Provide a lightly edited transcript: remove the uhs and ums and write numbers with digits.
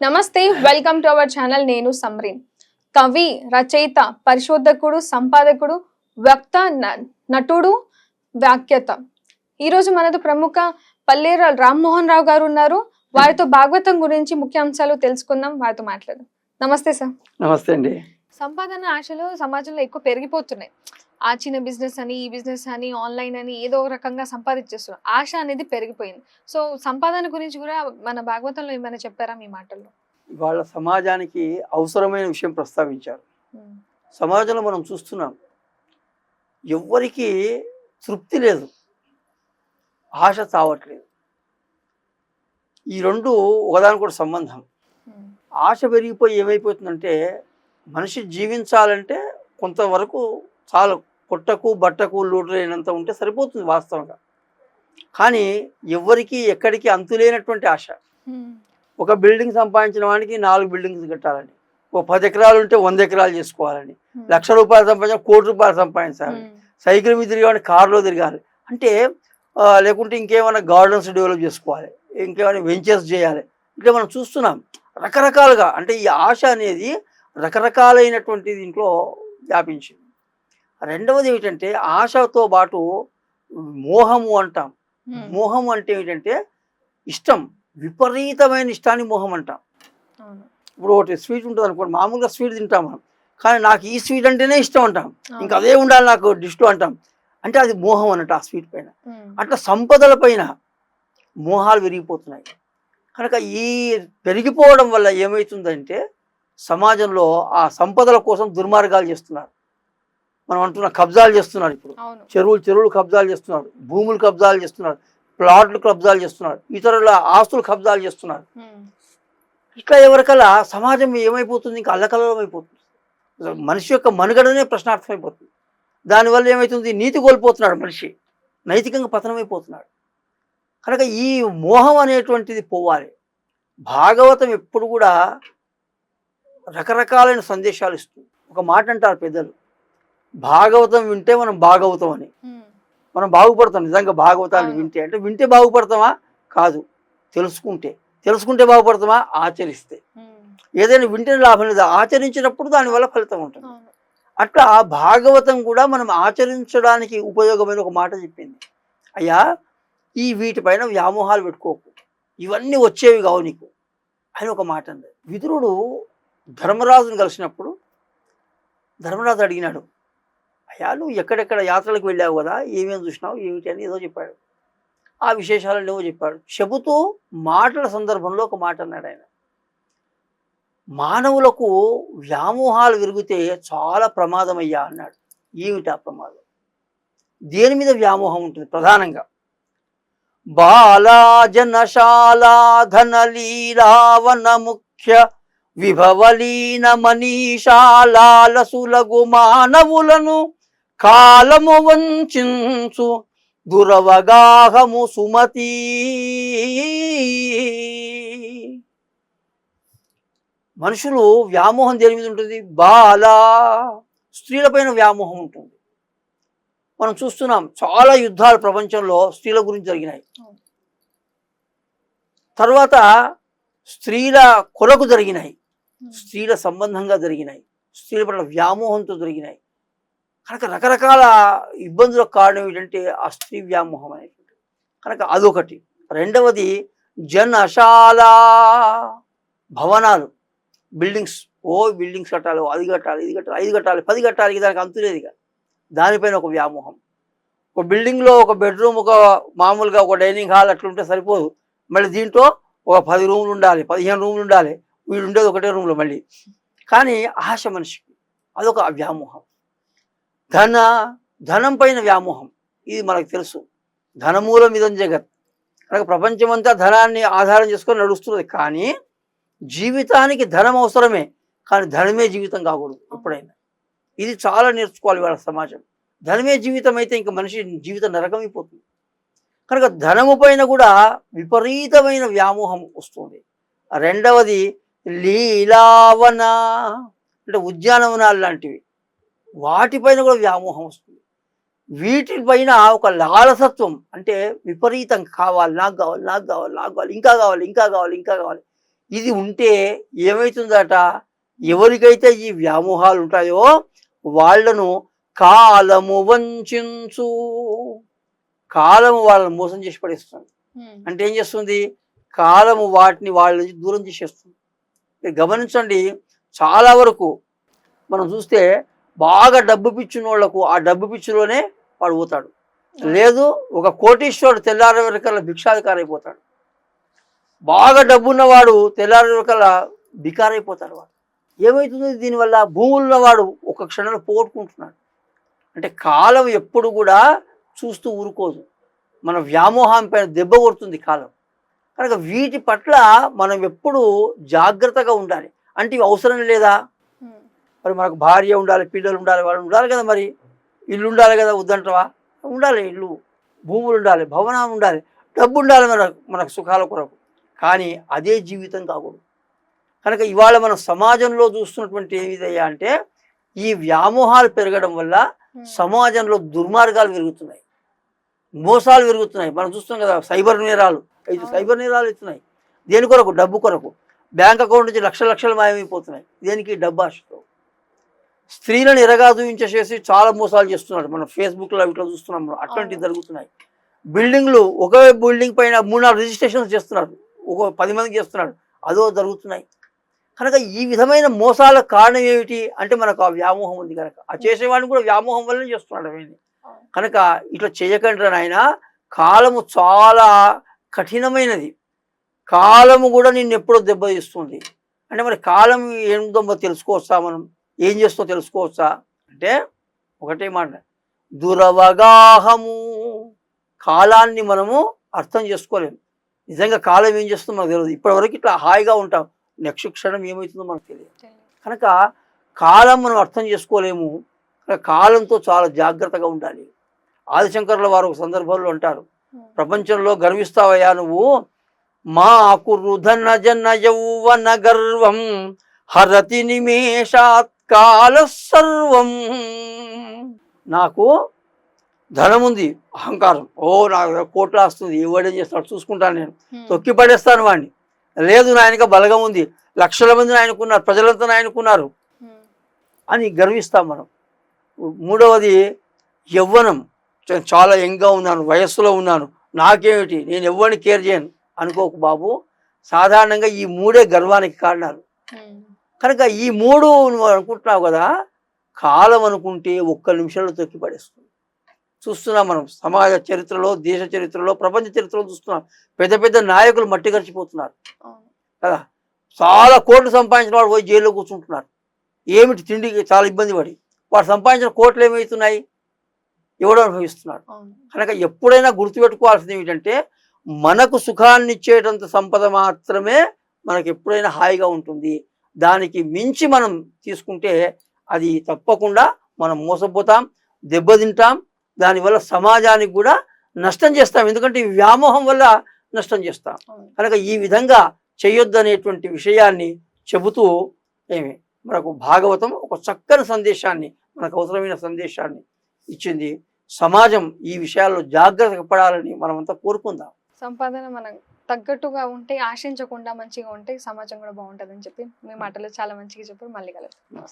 నమస్తే, welcome to our channel. నేను సమ్రీన్. కవి, రచయిత, పరిశోధకుడు, సంపాదకుడు, వక్త, నటుడు, వ్యాఖ్యాత. ఈరోజు మనతో ప్రముఖ పల్లేర రామ్మోహన్ రావు గారు ఉన్నారు. వారితో భాగవతం గురించి ముఖ్యాంశాలు తెలుసుకుందాం, వారితో మాట్లాడదాం. నమస్తే సార్. నమస్తే అండి. సంపాదన ఆశలు సమాజంలో ఎక్కువ పెరిగిపోతున్నాయి. ఆ చిన్న బిజినెస్ అని, ఈ బిజినెస్ అని, ఆన్లైన్ అని ఏదో ఒక రకంగా సంపాదించేస్తున్నారు. ఆశ అనేది పెరిగిపోయింది. సో సంపాదన గురించి కూడా మన భాగవతంలో ఏమైనా చెప్పారా మీ మాటల్లో? వాళ్ళ సమాజానికి అవసరమైన విషయం ప్రస్తావించారు. సమాజంలో మనం చూస్తున్నాం, ఎవ్వరికి తృప్తి లేదు, ఆశ చావట్లేదు. ఈ రెండు ఒకదానికొకటి సంబంధం. ఆశ పెరిగిపోయి ఏమైపోతుందంటే, మనిషి జీవించాలంటే కొంతవరకు చాలు, పొట్టకు బట్టకు లోటులేనంత ఉంటే సరిపోతుంది వాస్తవంగా. కానీ ఎవ్వరికి ఎక్కడికి అంతులేనటువంటి ఆశ. ఒక బిల్డింగ్ సంపాదించిన వాడికి 4 బిల్డింగ్స్ కట్టాలని, ఒక 10 ఎకరాలు ఉంటే 100 ఎకరాలు చేసుకోవాలని, ₹1,00,000 సంపాదించిన ₹1,00,00,000 సంపాదించాలి, సైకిల్ మీద తిరిగాని కారులో తిరగాలి అంటే, లేకుంటే ఇంకేమైనా గార్డెన్స్ డెవలప్ చేసుకోవాలి, ఇంకేమైనా వెంచర్స్ చేయాలి. ఇట్లా మనం చూస్తున్నాం రకరకాలుగా. అంటే ఈ ఆశ అనేది రకరకాలైనటువంటి దీంట్లో వ్యాపించింది. రెండవది ఏమిటంటే, ఆశతో పాటు మోహము అంటాం. మోహం అంటే ఏమిటంటే ఇష్టం, విపరీతమైన ఇష్టాన్ని మోహం అంటాం. ఇప్పుడు ఒకటి స్వీట్ ఉంటుంది అనుకోండి, మామూలుగా స్వీట్ తింటాం మనం, కానీ నాకు ఈ స్వీట్ అంటేనే ఇష్టం అంటాం, ఇంకా అదే ఉండాలి నాకు డిష్లో అంటాం. అంటే అది మోహం అన్నట్టు ఆ స్వీట్ పైన. అట్లా సంపదల పైన మోహాలు పెరిగిపోతున్నాయి. కనుక ఈ పెరిగిపోవడం వల్ల ఏమవుతుందంటే, సమాజంలో ఆ సంపదల కోసం దుర్మార్గాలు చేస్తున్నారు. మనం అంటున్న కబ్జాలు చేస్తున్నారు. ఇప్పుడు చెరువులు కబ్జాలు చేస్తున్నారు, భూములు కబ్జాలు చేస్తున్నారు, ప్లాట్లు కబ్జాలు చేస్తున్నారు, ఇతరుల ఆస్తులు కబ్జాలు చేస్తున్నారు. ఇట్లా ఎవరికల్లా సమాజం ఏమైపోతుంది, ఇంకా అల్లకల్లం అయిపోతుంది. మనిషి యొక్క మనుగడనే ప్రశ్నార్థమైపోతుంది. దానివల్ల ఏమవుతుంది, నీతి కోల్పోతున్నాడు మనిషి, నైతికంగా పతనమైపోతున్నాడు. కనుక ఈ మోహం అనేటువంటిది పోవాలి. భాగవతం ఎప్పుడు కూడా రకరకాలైన సందేశాలు ఇస్తుంది. ఒక మాట అంటారు పెద్దలు, భాగవతం వింటే మనం బాగవుతాం అని. మనం బాగుపడతాం నిజంగా భాగవతాన్ని వింటే. అంటే వింటే బాగుపడతామా? కాదు, తెలుసుకుంటే బాగుపడతామా? ఆచరిస్తే. ఏదైనా వింటే లాభం లేదు, ఆచరించినప్పుడు దానివల్ల ఫలితం ఉంటుంది. అట్లా భాగవతం కూడా మనం ఆచరించడానికి ఉపయోగమైన ఒక మాట చెప్పింది. అయ్యా, ఈ వీటిపైన వ్యామోహాలు పెట్టుకోకు, ఇవన్నీ వచ్చేవి కావు నీకు అని ఒక మాట అంది. విదురుడు ధర్మరాజును కలిసినప్పుడు ధర్మరాజు అడిగినాడు, అయ్యా నువ్వు ఎక్కడెక్కడ యాత్రలకు వెళ్ళావు కదా, ఏమేమి చూసినావు ఏమిటి అని ఏదో చెప్పాడు. ఆ విశేషాలను ఏవో చెప్పాడు. చెబుతూ మాటల సందర్భంలో ఒక మాట అన్నాడు ఆయన, మానవులకు వ్యామోహాలు విరిగితే చాలా ప్రమాదం అయ్యా అన్నాడు. ఏమిటి ఆ ప్రమాదం? దేని మీద వ్యామోహం ఉంటుంది? ప్రధానంగా బాలాజనశాలా ధనలీలావన ముఖ్య విభవలీన మనీషాలాలసులగు మానవులను కాలము వంచించు దురవగాహము సుమతి. మనుషులు వ్యామోహం దేని మీద ఉంటుంది? స్త్రీలపైన వ్యామోహం ఉంటుంది. మనం చూస్తున్నాం, చాలా యుద్ధాలు ప్రపంచంలో స్త్రీల గురించి జరిగినాయి. తర్వాత స్త్రీల కొరకు జరిగినాయి, స్త్రీల సంబంధంగా జరిగినాయి, స్త్రీల పట్ల వ్యామోహంతో జరిగినాయి. కనుక రకరకాల ఇబ్బందులకు కారణం ఏంటంటే ఆ స్త్రీ వ్యామోహం అనేటువంటి. కనుక అదొకటి. రెండవది జనశాల, భవనాలు, బిల్డింగ్స్. బిల్డింగ్స్ కట్టాలి, అది కట్టాలి, ఇది కట్టాలి, 5 కట్టాలి, 10 కట్టాలి, దానికి అంతులేదు. ఇక దానిపైన ఒక వ్యామోహం. ఒక బిల్డింగ్లో ఒక బెడ్రూమ్, ఒక మామూలుగా ఒక డైనింగ్ హాల్ అట్లుంటే సరిపోదు, మళ్ళీ దీంట్లో ఒక 10 రూములు ఉండాలి, 15 రూములు ఉండాలి. వీడు ఉండేది ఒకటే రూమ్లో మళ్ళీ. కానీ ఆశ మనిషికి అదొక వ్యామోహం. ధనం పైన వ్యామోహం, ఇది మనకు తెలుసు. ధనమూలం ఇదం జగత్. కనుక ప్రపంచమంతా ధనాన్ని ఆధారం చేసుకొని నడుస్తున్నది. కానీ జీవితానికి ధనం అవసరమే, కానీ ధనమే జీవితం కాకూడదు ఎప్పుడైనా. ఇది చాలా నేర్చుకోవాలి వాళ్ళ సమాజం. ధనమే జీవితం అయితే ఇంకా మనిషి జీవితం నరకమైపోతుంది. కనుక ధనము పైన కూడా విపరీతమైన వ్యామోహం వస్తుంది. రెండవది లీలావన, అంటే ఉద్యానవనాలు లాంటివి, వాటిపైన కూడా వ్యామోహం వస్తుంది. వీటిపైన ఒక లాలసత్వం, అంటే విపరీతం కావాలి, నాకు కావాలి, నాకు కావాలి, నాకు కావాలి, ఇంకా కావాలి, ఇంకా కావాలి, ఇంకా కావాలి. ఇది ఉంటే ఏమవుతుందట, ఎవరికైతే ఈ వ్యామోహాలు ఉంటాయో వాళ్ళను కాలము వంచించు, కాలము వాళ్ళని మోసం చేసి పడేస్తుంది. అంటే ఏం చేస్తుంది, కాలము వాటిని వాళ్ళ నుంచి దూరం చేసేస్తుంది. మీరు గమనించండి, చాలా వరకు మనం చూస్తే బాగా డబ్బు పిచ్చిన వాళ్ళకు ఆ డబ్బు పిచ్చిలోనే వాడు పోతాడు. లేదు, ఒక కోటీశ్వరుడు తెల్లారి వరకల్లా భిక్షాధికారి అయిపోతాడు. బాగా డబ్బున్నవాడు తెల్లారి వరకల్లా బికారైపోతాడు. వాడు ఏమవుతుంది దీనివల్ల, భూములు ఉన్నవాడు ఒక క్షణంలో పోగొట్టుకుంటున్నాడు. అంటే కాలం ఎప్పుడు కూడా చూస్తూ ఊరుకోదు, మన వ్యామోహం పైన దెబ్బ కొడుతుంది కాలం. కనుక వీటి పట్ల మనం ఎప్పుడు జాగ్రత్తగా ఉండాలి. అంటే ఇవి అవసరం లేదా, మరి మనకు భార్య ఉండాలి, పిల్లలు ఉండాలి, వాళ్ళు ఉండాలి కదా, మరి ఇల్లు ఉండాలి కదా, వద్దంటవా, ఉండాలి, ఇల్లు, భూములు ఉండాలి, భవనం ఉండాలి, డబ్బు ఉండాలి మనకు సుఖాల కొరకు. కానీ అదే జీవితం కాకూడదు. కనుక ఇవాళ మనం సమాజంలో చూస్తున్నటువంటి ఏమిదయ్యా అంటే, ఈ వ్యామోహాలు పెరగడం వల్ల సమాజంలో దుర్మార్గాలు పెరుగుతున్నాయి, మోసాలు పెరుగుతున్నాయి. మనం చూస్తున్నాం కదా, సైబర్ నేరాలు ఇస్తున్నాయి. దేని కొరకు, డబ్బు కొరకు. బ్యాంక్ అకౌంట్ నుంచి లక్షలు మాయమైపోతున్నాయి. దేనికి, డబ్బు ఆశతో. స్త్రీలను ఎరగా చూపించేసి చాలా మోసాలు చేస్తున్నాడు. మనం ఫేస్బుక్లో ఇట్లా చూస్తున్నాం, అట్లాంటివి జరుగుతున్నాయి. బిల్డింగ్లు, ఒకే బిల్డింగ్ పైన 3-4 రిజిస్ట్రేషన్స్ చేస్తున్నాడు, ఒక 10 మందికి చేస్తున్నాడు, అదో జరుగుతున్నాయి. కనుక ఈ విధమైన మోసాలకు కారణం ఏమిటి అంటే, మనకు ఆ వ్యామోహం ఉంది కనుక. ఆ చేసేవాడిని కూడా వ్యామోహం వల్లనే చేస్తున్నాడు అవన్నీ. కనుక ఇట్లా చేయకండి నాయన, కాలము చాలా కఠినమైనది. కాలము కూడా నిన్ను ఎప్పుడో దెబ్బతీస్తుంది. అంటే మరి కాలం ఏం దెబ్బ తెలుసుకోవచ్చా, మనం ఏం చేస్తో తెలుసుకోవచ్చా అంటే, ఒకటే మాట, దురవగాహము. కాలాన్ని మనము అర్థం చేసుకోలేము. నిజంగా కాలం ఏం చేస్తుందో మనకు తెలియదు. ఇప్పటివరకు ఇట్లా హాయిగా ఉంటాం, నెక్స్ట్ క్షణం ఏమవుతుందో మనకు తెలియదు. కనుక కాలం మనం అర్థం చేసుకోలేము. కాలంతో చాలా జాగ్రత్తగా ఉండాలి. ఆదిశంకర్ల వారు ఒక సందర్భంలో అంటారు, ప్రపంచంలో గర్విస్తావయ్యా నువ్వు, మా కురుధన జన యౌవన గర్వం హరతి నిమేషాత్ కాల సర్వం. నాకు ధనం ఉంది, అహంకారం, నాకు కోట్ల వస్తుంది, ఎవడేం చేస్తాడు చూసుకుంటాను, నేను తొక్కి పడేస్తాను వాడిని. లేదు, నాయనక బలగం ఉంది, లక్షల మంది నాయనకున్నారు, ప్రజలంతా నాయనకున్నారు అని గర్విస్తాం మనం. మూడవది యవ్వనం, చాలా యంగ్గా ఉన్నాను, వయస్సులో ఉన్నాను, నాకేమిటి, నేను ఎవరిని కేర్ చేయను అనుకోకు బాబు. సాధారణంగా ఈ మూడే గర్వానికి కారణాలు. కనుక ఈ మూడు నువ్వు అనుకుంటున్నావు కదా, కాలం అనుకుంటే ఒక్క నిమిషంలో తొక్కి పడేస్తుంది. చూస్తున్నాం మనం సమాజ చరిత్రలో, దేశ చరిత్రలో, ప్రపంచ చరిత్రలో చూస్తున్నాం. పెద్ద పెద్ద నాయకులు మట్టి గడిచిపోతున్నారు కదా. చాలా కోట్లు సంపాదించిన వాడు పోయి జైల్లో కూర్చుంటున్నారు. ఏమిటి, తిండికి చాలా ఇబ్బంది పడి వాడు సంపాదించిన కోట్లు ఏమవుతున్నాయి, ఎవడో అనుభవిస్తున్నాడు. కనుక ఎప్పుడైనా గుర్తుపెట్టుకోవాల్సింది ఏమిటంటే, మనకు సుఖాన్ని ఇచ్చేటంత సంపద మాత్రమే మనకు ఎప్పుడైనా హాయిగా ఉంటుంది. దానికి మించి మనం తీసుకుంటే అది తప్పకుండా మనం మోసపోతాం, దెబ్బతింటాం. దానివల్ల సమాజానికి కూడా నష్టం చేస్తాం, ఎందుకంటే ఈ వ్యామోహం వల్ల నష్టం చేస్తాం. కనుక ఈ విధంగా చేయొద్దు అనేటువంటి విషయాన్ని చెబుతూ మనకు భాగవతం ఒక చక్కని సందేశాన్ని, మనకు అవసరమైన సందేశాన్ని ఇచ్చింది. సమాజం ఈ విషయాల్లో జాగ్రత్త పడాలని మనమంతా కోరుకుందాం. సంపాదన మనం తగ్గట్టుగా ఉంటే, ఆశించకుండా మంచిగా ఉంటే సమాజం కూడా బాగుంటుందని చెప్పి మీ మాటలు చాలా మంచిగా చెప్పారు. మళ్ళీ కలుద్దాం.